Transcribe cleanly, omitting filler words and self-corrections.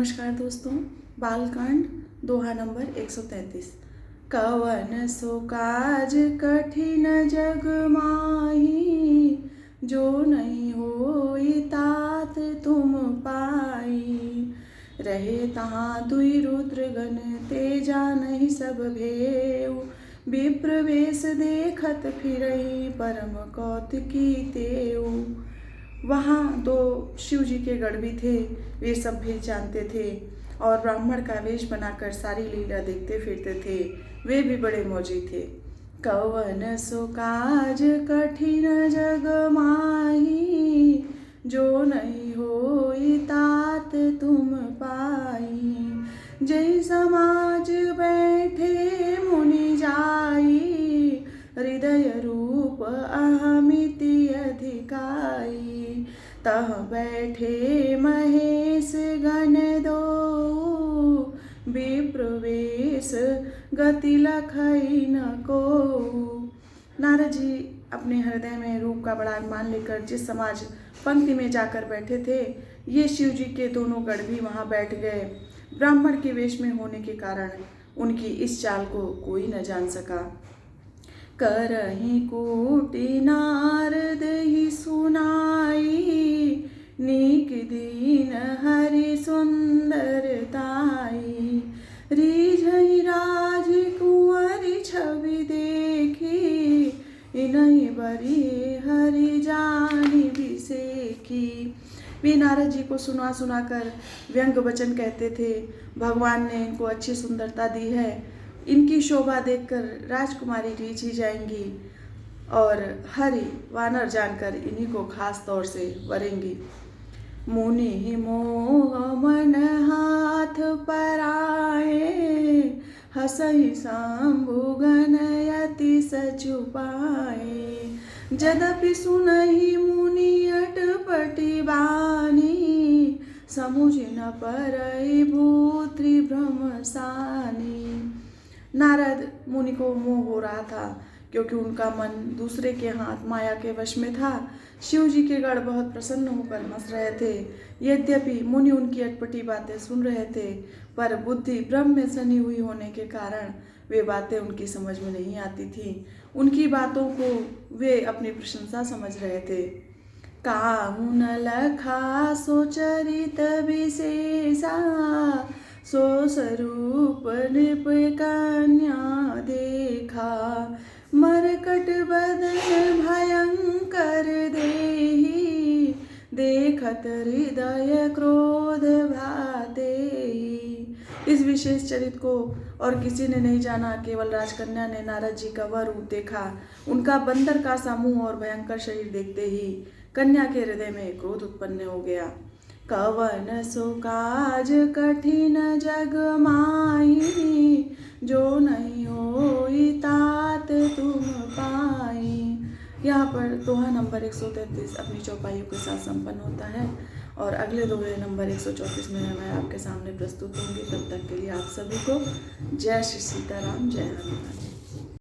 नमस्कार दोस्तों, बालकांड दोहा नंबर 133। कवन सो काज कठिन जग माही, जो नहीं होई तात तुम पाई। रहे तहाँ दुई रुद्रगण, ते जानहि सब भेउ। विप्र वेश देखत फिरहि, परम कौतुकी तेउ। वहाँ दो शिव जी के गढ़ भी थे, वे सब भी जानते थे और ब्राह्मण का वेश बनाकर सारी लीला देखते फिरते थे। वे भी बड़े मौजी थे। कवन सो काज कठिन जग माही, जो नहीं होई तात तुम पाई। जय समाज बैठे मुनि जाई, हृदय रूप अहमिति अधिकाई। तह बैठे महेश गण दो, विप्र वेश गति लखई न को। नारद जी अपने हृदय में रूप का बड़ा अभिमान लेकर जिस समाज पंक्ति में जाकर बैठे थे, ये शिव जी के दोनों गढ़ भी वहाँ बैठ गए। ब्राह्मण के वेश में होने के कारण उनकी इस चाल को कोई न जान सका। करहि कूटि नारद ही सुनाई, नीक दीन हरि सुंदरताई। रिझहि राज कुंवरि छवि देखी, इनहि बरी हरि जानि बिसेखी। वे नारद जी को सुना सुनाकर व्यंग वचन कहते थे। भगवान ने इनको अच्छी सुंदरता दी है, इनकी शोभा देखकर राजकुमारी रीझ ही जाएंगी और हरि वानर जानकर इन्हीं को खास तौर से वरेंगी। मुनि मोह मन हाथ पराए, हसहि शंभु गण अति सचुपाए। यद्यपि सुनहि मुनि अटपटी बानी, समुझ न परई भूत त्रिभ्रम सानी। नारद मुनि को मोह हो रहा था क्योंकि उनका मन दूसरे के हाथ माया के वश में था। शिव जी के गढ़ बहुत प्रसन्न होकर हंस रहे थे। यद्यपि मुनि उनकी अटपटी बातें सुन रहे थे, पर बुद्धि ब्रह्म में सनी हुई होने के कारण वे बातें उनकी समझ में नहीं आती थी। उनकी बातों को वे अपनी प्रशंसा समझ रहे थे। काहू न लखा सो चरित विशेषा, सो स्वरूप नृप कन्या देखा। मरकट बदन भयंकर देहि, देखत हृदय क्रोध भातेहि। इस विशेष चरित को और किसी ने नहीं जाना, केवल राजकन्या ने नारद जी का वह रूप देखा। उनका बंदर का सा मुंह और भयंकर शरीर देखते ही कन्या के हृदय में क्रोध उत्पन्न हो गया। कवन सो काज कठिन जग माही, जो नहीं होई तात तुम पाई। यहाँ पर दोहा नंबर 133 अपनी चौपाइयों के साथ संपन्न होता है और अगले दोहे नंबर 134 में मैं आपके सामने प्रस्तुत होंगी। तब तक के लिए आप सभी को जय श्री सीताराम, जय हनुमान।